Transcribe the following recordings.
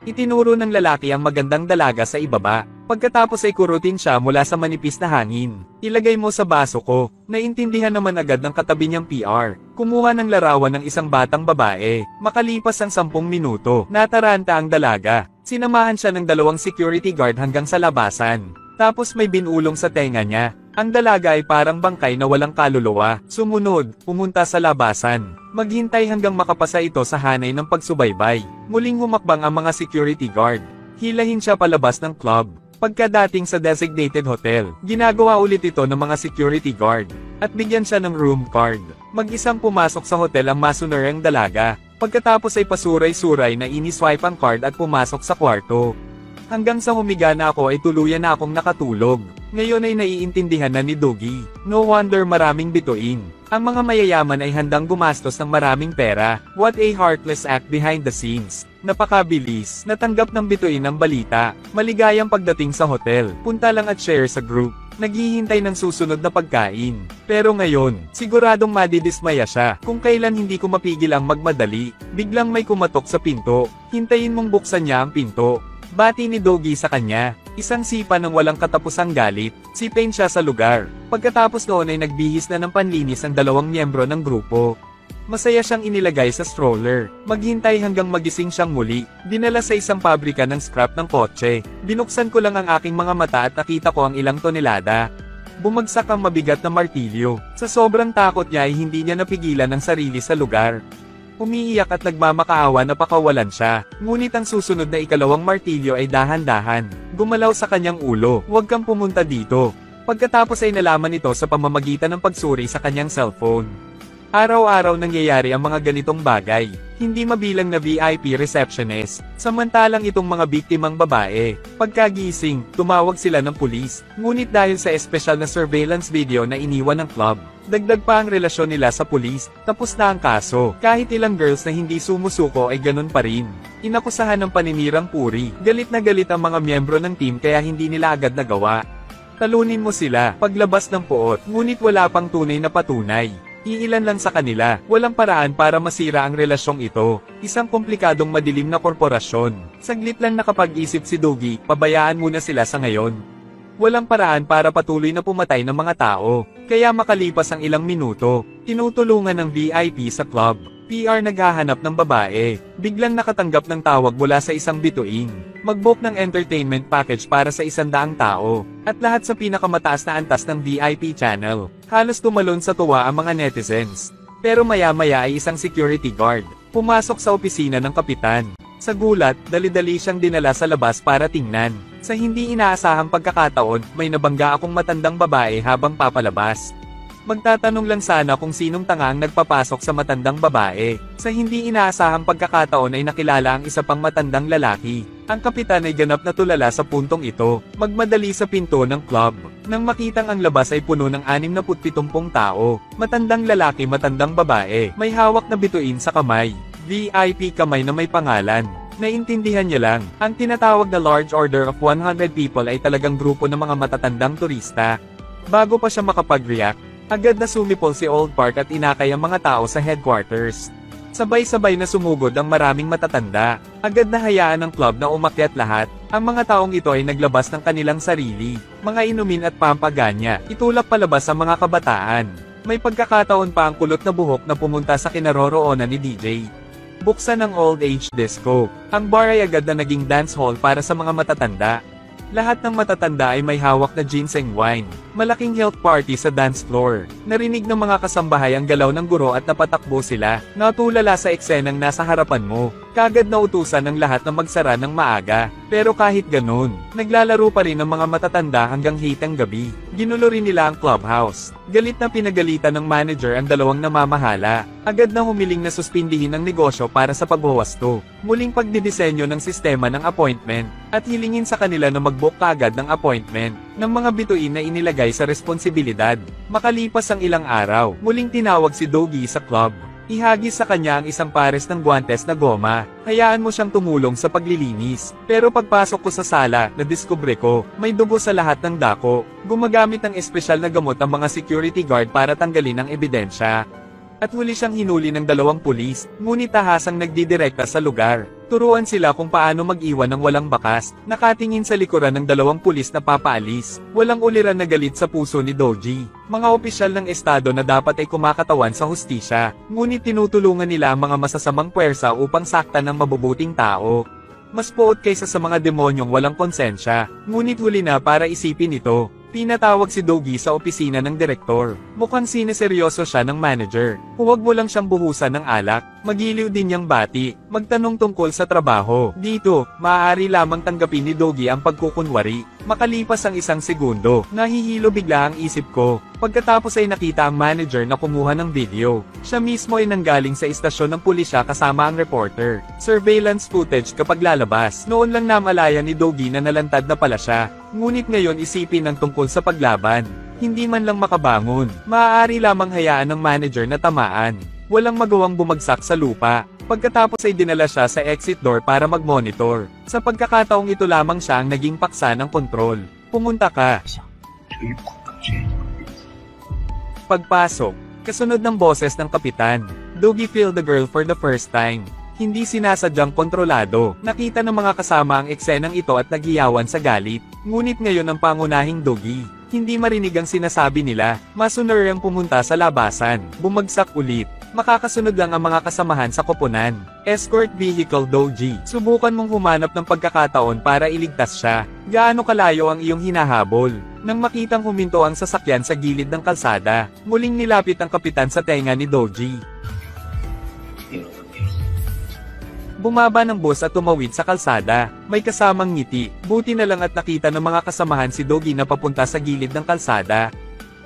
Itinuro ng lalaki ang magandang dalaga sa ibaba. Pagkatapos ay kurutin siya mula sa manipis na hangin. Ilagay mo sa baso ko. Naintindihan naman agad ng katabi niyang PR. Kumuha ng larawan ng isang batang babae. Makalipas ang 10 minuto, nataranta ang dalaga. Sinamahan siya ng 2 security guard hanggang sa labasan. Tapos may binulong sa tenga niya. Ang dalaga ay parang bangkay na walang kaluluwa. Sumunod, pumunta sa labasan. Maghintay hanggang makapasa ito sa hanay ng pagsubaybay. Muling humakbang ang mga security guard. Hilahin siya palabas ng club. Pagkadating sa designated hotel, ginagawa ulit ito ng mga security guard. At bigyan siya ng room card. Mag-isang pumasok sa hotel ang masunerang dalaga. Pagkatapos ay pasuray-suray na iniswipe ang card at pumasok sa kwarto. Hanggang sa humiga na ako ay tuluyan na akong nakatulog. Ngayon ay naiintindihan na ni Dougie. No wonder maraming bituin. Ang mga mayayaman ay handang gumastos ng maraming pera. What a heartless act behind the scenes. Napakabilis. Natanggap ng bituin ang balita. Maligayang pagdating sa hotel. Punta lang at share sa group. Naghihintay ng susunod na pagkain. Pero ngayon, siguradong madidismaya siya. Kung kailan hindi ko mapigil ang magmadali. Biglang may kumatok sa pinto. Hintayin mong buksan niya ang pinto. Bati ni Dougie sa kanya. Isang sipa ng walang katapusang galit. Sipain siya sa lugar. Pagkatapos noon ay nagbihis na ng panlinis ang 2 miyembro ng grupo. Masaya siyang inilagay sa stroller. Maghintay hanggang magising siyang muli. Dinala sa isang pabrika ng scrap ng kotse. Binuksan ko lang ang aking mga mata at nakita ko ang ilang tonelada. Bumagsak ang mabigat na martilyo. Sa sobrang takot niya ay hindi niya napigilan ang sarili sa lugar. Umiiyak at nagmamakaawa na pakawalan siya. Ngunit ang susunod na 2 martilyo ay dahan-dahan. Gumalaw sa kanyang ulo. Huwag kang pumunta dito. Pagkatapos ay nalaman ito sa pamamagitan ng pagsuri sa kanyang cellphone. Araw-araw nangyayari ang mga ganitong bagay. Hindi mabilang na VIP receptionist. Samantalang itong mga biktimang babae. Pagkagising, tumawag sila ng pulis. Ngunit dahil sa espesyal na surveillance video na iniwan ng club, dagdag pa ang relasyon nila sa pulis. Tapos na ang kaso. Kahit ilang girls na hindi sumusuko ay ganun pa rin. Inakusahan ng paninirang puri. Galit na galit ang mga miyembro ng team kaya hindi nila agad nagawa. Talunin mo sila, paglabas ng puot. Ngunit wala pang tunay na patunay. Iilan lang sa kanila, walang paraan para masira ang relasyong ito. Isang komplikadong madilim na korporasyon. Saglit lang nakapag-isip si Dougie, pabayaan muna sila sa ngayon. Walang paraan para patuloy na pumatay ng mga tao. Kaya makalipas ang ilang minuto, tinutulungan ng VIP sa club. PR naghahanap ng babae. Biglang nakatanggap ng tawag mula sa isang bituin. Mag-book ng entertainment package para sa 100 tao. At lahat sa pinakamataas na antas ng VIP channel. Halos tumalon sa tuwa ang mga netizens. Pero maya-maya ay isang security guard. Pumasok sa opisina ng kapitan. Sa gulat, dali-dali siyang dinala sa labas para tingnan. Sa hindi inaasahang pagkakataon, may nabangga akong matandang babae habang papalabas. Magtatanong lang sana kung sinong tanga ang nagpapasok sa matandang babae. Sa hindi inaasahang pagkakataon ay nakilala ang isa pang matandang lalaki. Ang kapitan ay ganap na tulala sa puntong ito. Magmadali sa pinto ng club. Nang makitang ang labas ay puno ng 67 tao. Matandang lalaki, matandang babae. May hawak na bituin sa kamay. VIP kamay na may pangalan. Naintindihan niya lang, ang tinatawag na large order of 100 people ay talagang grupo ng mga matatandang turista. Bago pa siya makapag-react, agad na sumipol si Old Park at inakay ang mga tao sa headquarters. Sabay-sabay na sumugod ang maraming matatanda. Agad na hayaan ng club na umakyat lahat. Ang mga taong ito ay naglabas ng kanilang sarili, mga inumin at pampaganya. Itulak palabas ang mga kabataan. May pagkakataon pa ang kulot na buhok na pumunta sa kinaroroonan ni DJ. Buksan ang old age disco. Ang bar ay agad na naging dance hall para sa mga matatanda. Lahat ng matatanda ay may hawak na ginseng wine. Malaking health party sa dance floor. Narinig ng mga kasambahay ang galaw ng guro at napatakbo sila. Natulala sa eksenang nasa harapan mo. Kagad na utusan ng lahat na magsara ng maaga. Pero kahit ganun, naglalaro pa rin ang mga matatanda hanggang hitang gabi. Ginulo rin nila ang clubhouse. Galit na pinagalitan ng manager ang 2 namamahala. Agad na humiling na suspindihin ang negosyo para sa pagwawasto. Muling pagdidisenyo ng sistema ng appointment. At hilingin sa kanila na mag-book kagad ng appointment ng mga bituin na inilagay sa responsibilidad. Makalipas ang ilang araw, muling tinawag si Dougie sa club. Ihagis sa kanya ang isang pares ng guwantes na goma. Hayaan mo siyang tumulong sa paglilinis. Pero pagpasok ko sa sala, nadiskubre ko, may dugo sa lahat ng dako. Gumagamit ng espesyal na gamot ang mga security guard para tanggalin ang ebidensya. At huli siyang hinuli ng 2 pulis, ngunit tahasang nagdidirekta sa lugar. Turuan sila kung paano mag-iwan ng walang bakas, nakatingin sa likuran ng 2 pulis na papaalis. Walang uliran na galit sa puso ni Doji. Mga opisyal ng estado na dapat ay kumakatawan sa hustisya, ngunit tinutulungan nila ang mga masasamang puwersa upang saktan ng mabubuting tao. Mas poot kaysa sa mga demonyong walang konsensya, ngunit huli na para isipin ito. Pinatawag si Dogi sa opisina ng direktor. Mukhang sineseryoso siya ng manager. Huwag mo lang siyang buhusan ng alak, magiliw din niyang bati, magtanong tungkol sa trabaho. Dito, maaari lamang tanggapin ni Dogi ang pagkukunwari. Makalipas ang 1 segundo, nahihilo bigla ang isip ko. Pagkatapos ay nakita ang manager na kumuha ng video. Siya mismo ay nanggaling sa istasyon ng pulisya kasama ang reporter. Surveillance footage kapag lalabas. Noon lang namalaya ni Dogi na nalantad na pala siya. Ngunit ngayon isipin ang tungkol sa paglaban. Hindi man lang makabangon. Maaari lamang hayaan ng manager na tamaan. Walang magawang bumagsak sa lupa. Pagkatapos ay dinala siya sa exit door para mag-monitor. Sa pagkakataong ito lamang siya ang naging paksa ng kontrol. Pumunta ka. Pagpasok, kasunod ng boses ng kapitan, Dogi feel the girl for the first time. Hindi sinasadyang kontrolado. Nakita ng mga kasama ang eksenang ito at naghiyawan sa galit. Ngunit ngayon ang pangunahing Dogi. Hindi marinig ang sinasabi nila. Masuner ang pumunta sa labasan. Bumagsak ulit. Makakasunod lang ang mga kasamahan sa koponan. Escort vehicle Doji. Subukan mong humanap ng pagkakataon para iligtas siya. Gaano kalayo ang iyong hinahabol? Nang makitang huminto ang sasakyan sa gilid ng kalsada, muling nilapit ang kapitan sa tenga ni Doji. Bumaba ng bus at tumawid sa kalsada. May kasamang ngiti. Buti na lang at nakita ng mga kasamahan si Dogi na papunta sa gilid ng kalsada.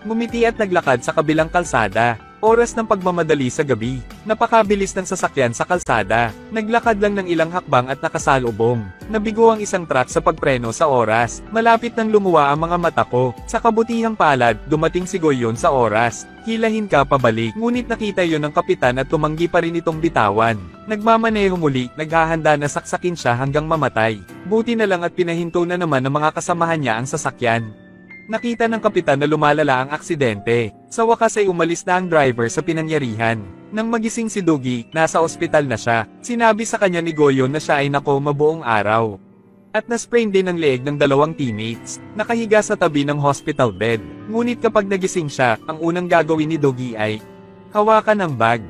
Ngumiti at naglakad sa kabilang kalsada. Oras ng pagmamadali sa gabi. Napakabilis ng sasakyan sa kalsada. Naglakad lang ng ilang hakbang at nakasalubong. Nabigo ang isang truck sa pagpreno sa oras. Malapit nang lumuwa ang mga mata ko. Sa kabutihang palad, dumating si Goyon sa oras. Hilahin ka pabalik. Ngunit nakita yon ng kapitan at tumanggi pa rin itong bitawan. Nagmamaneho muli, naghahanda na saksakin siya hanggang mamatay. Buti na lang at pinahinto na naman ng mga kasamahan niya ang sasakyan. Nakita ng kapitan na lumalala ang aksidente. Sa wakas ay umalis na ang driver sa pinangyarihan. Nang magising si Dogi, nasa ospital na siya. Sinabi sa kanya ni Goyon na siya ay nakoma buong araw. At nasprain din ang leeg ng 2 teammates. Nakahiga sa tabi ng hospital bed. Ngunit kapag nagising siya, ang unang gagawin ni Dogi ay hawakan ang bag.